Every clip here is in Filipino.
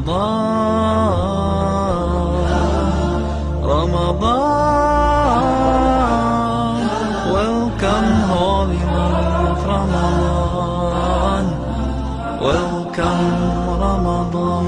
Ramadan, welcome holy month Ramadan, welcome Ramadan.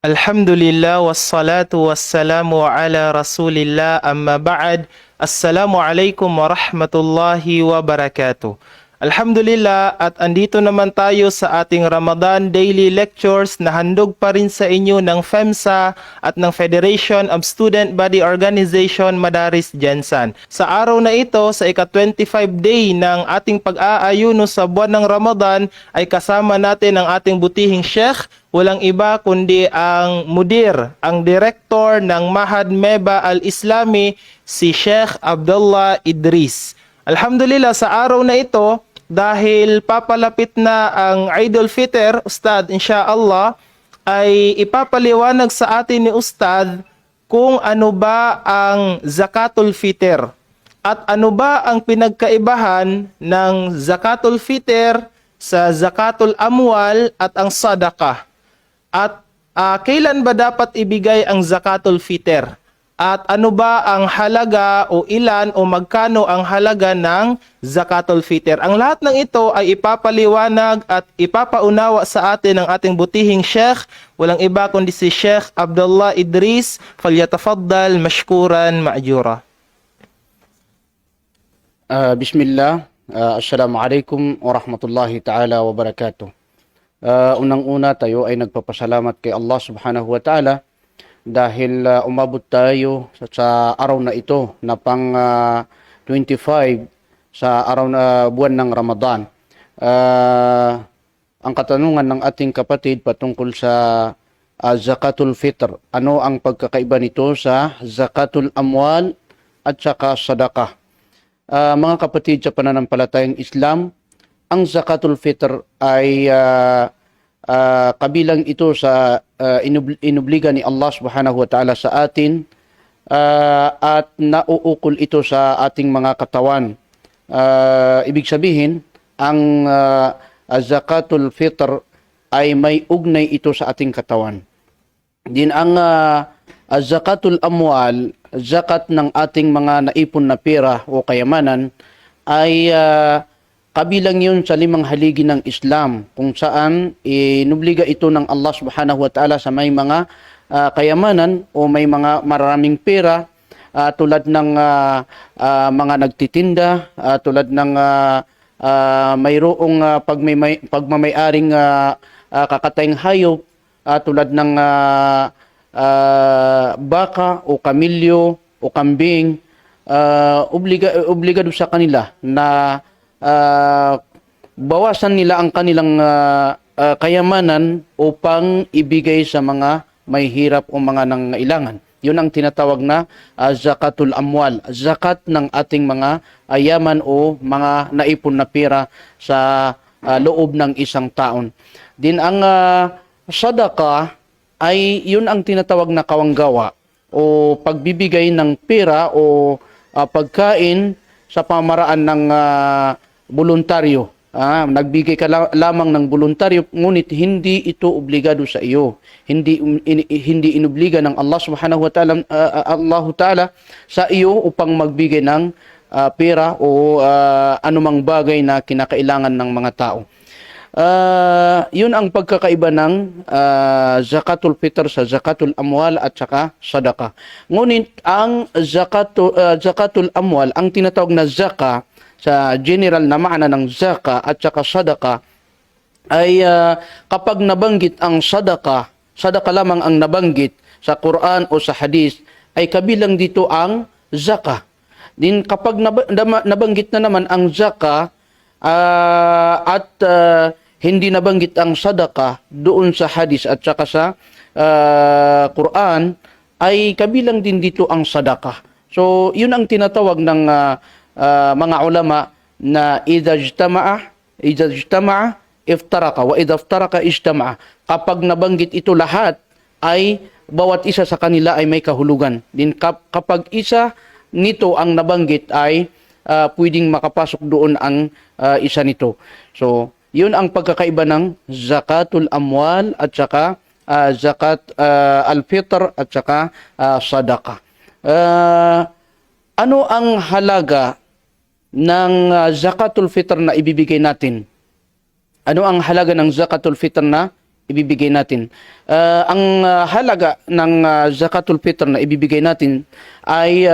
Alhamdulillah wassalatu wassalamu ala rasulillah amma ba'd. Assalamualaikum warahmatullahi wabarakatuh. Alhamdulillah at andito naman tayo sa ating Ramadan Daily Lectures na handog pa rin sa inyo ng FEMSA at ng Federation of Student Body Organization Madaris Jansan. Sa araw na ito, sa ika-25 day ng ating pag-aayuno sa buwan ng Ramadan, ay kasama natin ang ating butihing Sheikh, walang iba kundi ang mudir, ang director ng Mahad Meba Al-Islami, si Sheikh Abdullah Idris. Alhamdulillah, sa araw na ito, dahil papalapit na ang Eidul Fitr, Ustad, insyaallah, ay ipapaliwanag sa atin ni Ustad kung ano ba ang Zakatul Fitr at ano ba ang pinagkaibahan ng Zakatul Fitr sa Zakatul Amwal at ang Sadaqah. At kailan ba dapat ibigay ang Zakatul Fitr? At ano ba ang halaga o ilan o magkano ang halaga ng Zakatul Fitr? Ang lahat ng ito ay ipapaliwanag at ipapaunawa sa atin ng ating butihing Sheikh, walang iba kundi si Sheikh Abdullah Idris. Falyatafaddal mashkuran ma'jura. Bismillah. Assalamualaikum warahmatullahi ta'ala wabarakatuh. Unang-una tayo ay nagpapasalamat kay Allah subhanahu wa ta'ala dahil umabot tayo sa araw na ito na pang 25 sa araw na buwan ng Ramadan. Ang katanungan ng ating kapatid patungkol sa Zakatul Fitr. Ano ang pagkakaiba nito sa Zakatul Amwal at saka Sadaqah? Mga kapatid sa pananampalatayang Islam, ang Zakatul Fitr ay kabilang ito sa inubliga ni Allah subhanahu wa ta'ala sa atin at nauukol ito sa ating mga katawan. Ibig sabihin, ang Zakatul Fitr ay may ugnay ito sa ating katawan. Din ang Zakatul Amwal, zakat ng ating mga naipon na pera o kayamanan, ay kabilang yun sa 5 haligi ng Islam kung saan inubliga ito ng Allah subhanahu wa ta'ala sa may mga kayamanan o may mga maraming pera tulad ng mga nagtitinda, tulad ng mayroong pagmamayaring kakatayang hayop, tulad ng baka o kamilyo o kambing, obligado sa kanila na bawasan nila ang kanilang kayamanan upang ibigay sa mga may hirap o mga nangailangan. Yun ang tinatawag na Zakatul Amwal, zakat ng ating mga yaman o mga naipon na pera sa loob ng isang taon. Din ang Sadaqah ay yun ang tinatawag na kawanggawa o pagbibigay ng pera o pagkain sa pamaraan ng voluntaryo. Nagbigay ka lamang ng voluntaryo, ngunit hindi ito obligado sa iyo. Hindi inobliga ng Allah subhanahu wa ta'ala, sa iyo upang magbigay ng pera o anumang bagay na kinakailangan ng mga tao. Yun ang pagkakaiba ng Zakatul Fitr sa Zakatul Amwal at saka Sadaqah. Ngunit ang Zakatul Amwal, ang tinatawag na Zaka, sa general na maana ng Zaka at saka Sadaqah, ay kapag nabanggit ang Sadaqah lamang ang nabanggit sa Quran o sa Hadith, ay kabilang dito ang Zaka. Din kapag nabanggit na naman ang Zaka at hindi nabanggit ang Sadaqah doon sa Hadith at saka sa Quran, ay kabilang din dito ang Sadaqah. So yun ang tinatawag ng mga ulama na idza ijtama'a iftaraka wa idza iftaraka ijtama'a. Kapag nabanggit ito lahat, ay bawat isa sa kanila ay may kahulugan. Din kapag isa nito ang nabanggit, ay pwedeng makapasok doon ang isa nito. So Yun ang pagkakaiba ng zakatul amwal at saka zakat al-fitr at saka sadaqah. Ano ang halaga ng zakatul fitr na ibibigay natin? Ano ang halaga ng zakatul fitr na ibibigay natin? Ang halaga ng zakatul fitr na ibibigay natin ay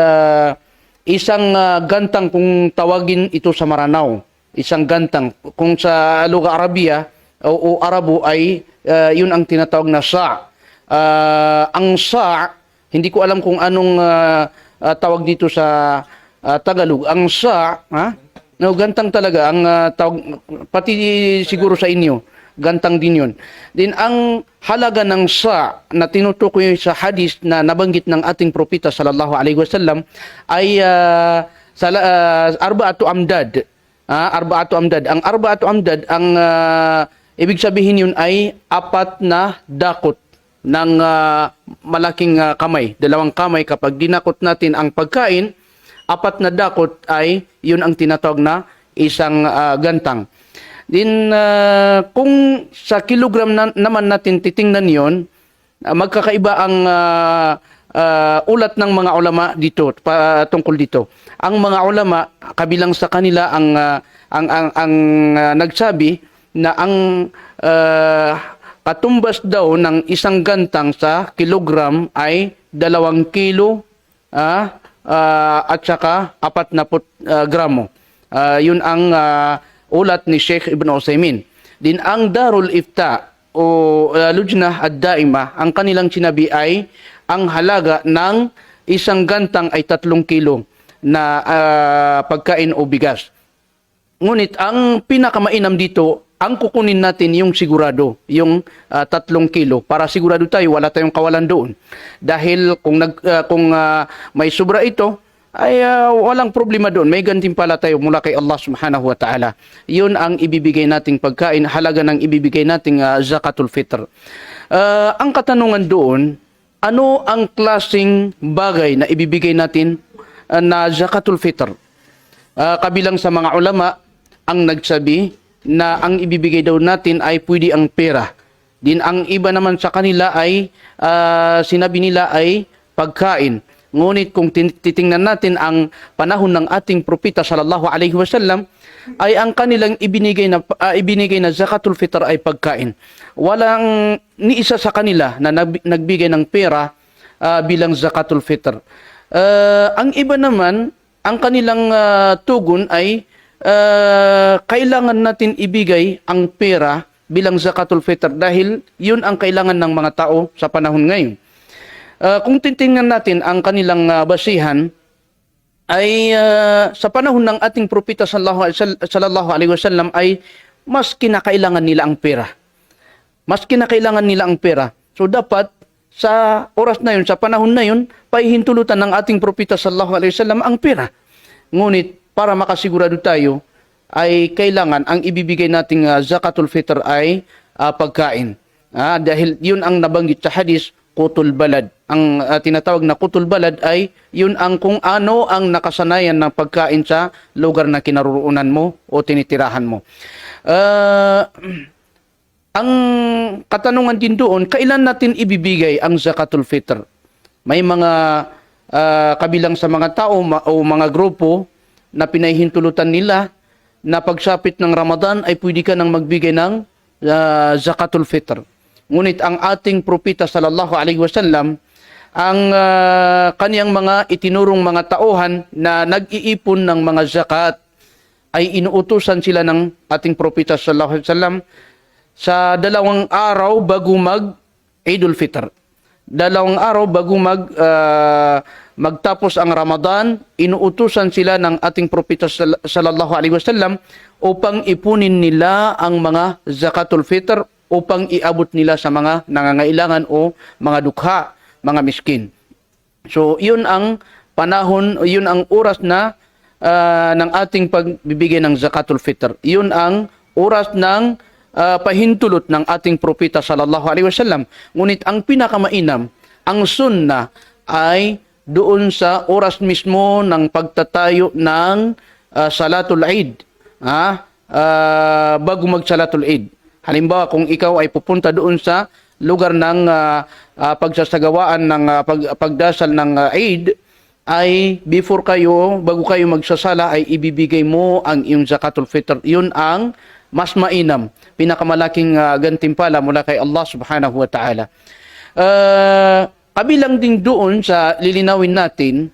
isang gantang, kung tawagin ito sa Maranao. Isang gantang. Kung sa lugar Arabia o Arabo ay yun ang tinatawag na sa'. Ang sa', hindi ko alam kung anong tawag dito sa Tagalog. Ang sa', no, gantang talaga ang tawag, pati siguro sa inyo, gantang din yun. Din ang halaga ng sa' na tinutukoy sa hadis na nabanggit ng ating propeta sallallahu alaihi wasallam ay arba'atu amdad. Arba'atu amdad. Ang arba'atu amdad, ang ibig sabihin yun ay 4 na dakot ng malaking kamay. 2 kamay. Kapag dinakot natin ang pagkain, 4 na dakot ay yun ang tinatawag na isang gantang. Din kung sa kilogram naman natin titingnan yon, magkakaiba ang ulat ng mga ulama dito tungkol dito. Ang mga ulama kabilang sa kanila ang nagsabi na ang katumbas daw ng isang gantang sa kilogram ay 2 kilo at saka 40 gramo. Yun ang ulat ni Sheikh Ibn Usaymin. Din ang Darul Ifta o Lujnah ad-Daima, ang kanilang sinabi ay ang halaga ng isang gantang ay 3 kilo na pagkain o bigas. Ngunit ang pinakamainam dito, ang kukunin natin yung sigurado, yung 3 kilo, para sigurado tayo wala tayong kawalan doon. Dahil kung may sobra ito, ay walang problema doon. May gantimpala tayo mula kay Allah subhanahu wa ta'ala. Yun ang ibibigay nating pagkain, halaga ng ibibigay nating zakatul fitr. Ang katanungan doon, ano ang klaseng bagay na ibibigay natin na zakatul fitr? Kabilang sa mga ulama, ang nagsabi na ang ibibigay daw natin ay pwede ang pera. Din ang iba naman sa kanila ay sinabi nila ay pagkain. Ngunit kung titingnan natin ang panahon ng ating propeta sallallahu alaihi wasallam, ay ang kanilang ibinigay na zakatul fitr ay pagkain. Walang ni isa sa kanila na nagbigay ng pera bilang zakatul fitr. Ang iba naman, ang kanilang tugon ay kailangan natin ibigay ang pera bilang zakatul fitr dahil yun ang kailangan ng mga tao sa panahon ngayon. Kung titingnan natin ang kanilang basihan, ay sa panahon ng ating propeta sallallahu alaihi wasallam ay mas kinakailangan nila ang pera. Mas kinakailangan nila ang pera. So dapat sa oras na yun, sa panahon na yun, pahihintulutan ng ating propeta sallallahu alaihi wasallam ang pera. Ngunit para makasigurado tayo, ay kailangan ang ibibigay nating zakatul fitr ay pagkain. Dahil yun ang nabanggit sa hadis, qutul balad. Ang tinatawag na qutul balad ay yun ang kung ano ang nakasanayan ng pagkain sa lugar na kinaroroonan mo o tinitirahan mo. Ang katanungan din doon, kailan natin ibibigay ang zakatul fitr? May mga kabilang sa mga tao o mga grupo na pinahihintulutan nila na pagsapit ng Ramadan ay pwede ka nang magbigay ng zakatul fitr. Ngunit ang ating propeta sallallahu alaihi wasallam, ang kaniyang mga itinurong mga tauhan na nag-iipon ng mga zakat ay inuutusan sila ng ating propeta sallallahu alaihi wasallam sa 2 araw bago mag-Eidul Fitr. 2 araw bago magtapos ang Ramadan, inuutusan sila ng ating propeta sallallahu alaihi wasallam upang ipunin nila ang mga zakatul fitr upang iabot nila sa mga nangangailangan o mga dukha, mga miskin. So, yun ang panahon, yun ang oras na ng ating pagbibigay ng zakatul fitr. Yun ang oras ng pahintulot ng ating propeta sallallahu alaihi wasallam. Ngunit ang pinakamainam, ang sunnah ay doon sa oras mismo ng pagtatayo ng salatul Eid. bago mag-salatul Eid. Halimbawa, kung ikaw ay pupunta doon sa lugar ng pagsasagawaan ng pagdasal ng Eid, ay before kayo, bago kayo magsasala, ay ibibigay mo ang iyong zakatul fitr. Yun ang mas mainam, pinakamalaking gantimpala mula kay Allah subhanahu wa ta'ala. Kabilang din doon sa lilinawin natin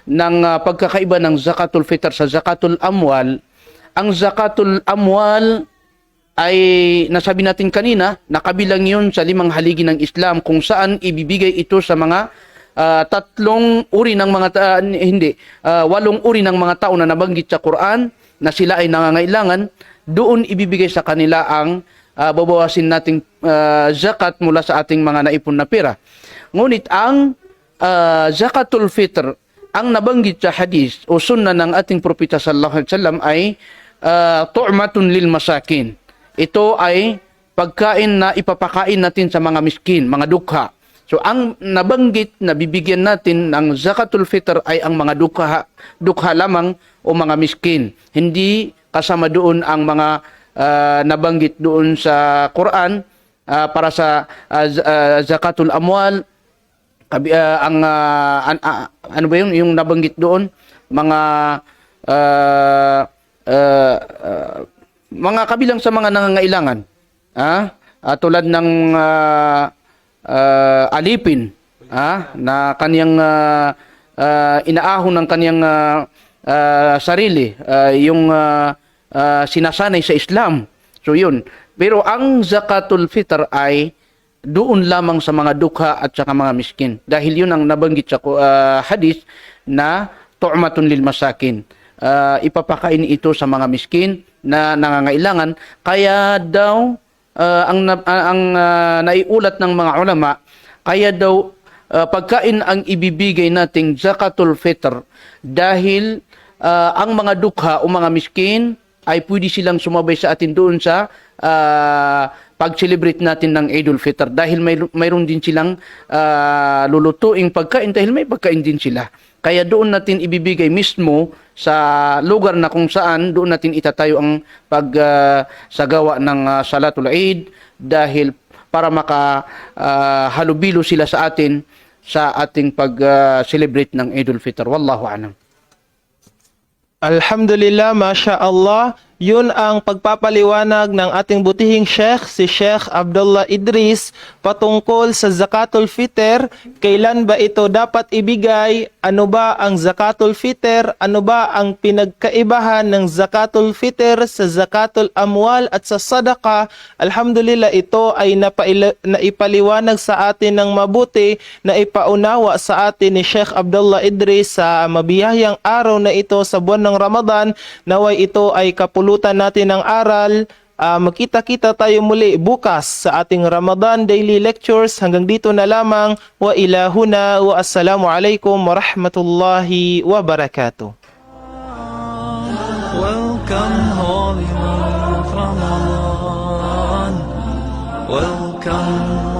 ng pagkakaiba ng zakatul fitr sa zakatul amwal. Ang zakatul amwal ay nasabi natin kanina, nakabilang yun sa 5 haligi ng Islam kung saan ibibigay ito sa mga 8 uri ng mga tao na nabanggit sa Quran na sila ay nangangailangan. Doon ibibigay sa kanila ang babawasin nating zakat mula sa ating mga naipon na pera. Ngunit ang zakatul fitr, ang nabanggit sa hadis o sunna ng ating propeta sallallahu alaihi wasallam ay tu'matun lil masakin. Ito ay pagkain na ipapakain natin sa mga miskin, mga dukha. So ang nabanggit na bibigyan natin ng zakatul fitr ay ang mga dukha lamang o mga miskin. Hindi kasama doon ang mga nabanggit doon sa Quran para sa zakatul amwal. Ano ba yun? Yung nabanggit doon, mga kabilang sa mga nangangailangan. Tulad ng alipin na kaniyang inaahon ng kaniyang sarili, yung sinasanay sa Islam. So yun. Pero ang zakatul fitr ay doon lamang sa mga dukha at sa mga miskin. Dahil yun ang nabanggit sa hadis na tu'matun lil masakin. Ipapakain ito sa mga miskin na nangangailangan. Kaya daw ang naiulat ng mga ulama, kaya daw pagkain ang ibibigay nating zakatul fitr dahil ang mga dukha o mga miskin ay pwede silang sumabay sa atin doon sa pag-celebrate natin ng Eidul Fitr dahil mayroon din silang lulutuing pagkain dahil may pagkain din sila. Kaya doon natin ibibigay mismo sa lugar na kung saan doon natin itatayo ang pagsagawa ng Salatul Eid dahil para makahalubilo sila sa atin sa ating pag-celebrate ng Eidul Fitr. Wallahu a'lam. Alhamdulillah, Masya Allah. Yun ang pagpapaliwanag ng ating butihing Sheikh, si Sheikh Abdullah Idris, patungkol sa Zakatul Fitr. Kailan ba ito dapat ibigay? Ano ba ang Zakatul Fitr? Ano ba ang pinagkaibahan ng Zakatul Fitr sa Zakatul Amwal at sa Sadaqah? Alhamdulillah, ito ay naipaliwanag sa atin ng mabuti, na ipaunawa sa atin ni Sheikh Abdullah Idris sa mabiyayang araw na ito sa buwan ng Ramadan. Naway ito ay kapulutan natin ng aral. Magkita-kita tayo muli bukas sa ating Ramadan Daily Lectures. Hanggang dito na lamang. Wa ilahuna wa assalamu alaikum wa rahmatullahi wa barakatuh. Welcome, holy month Ramadan. Welcome.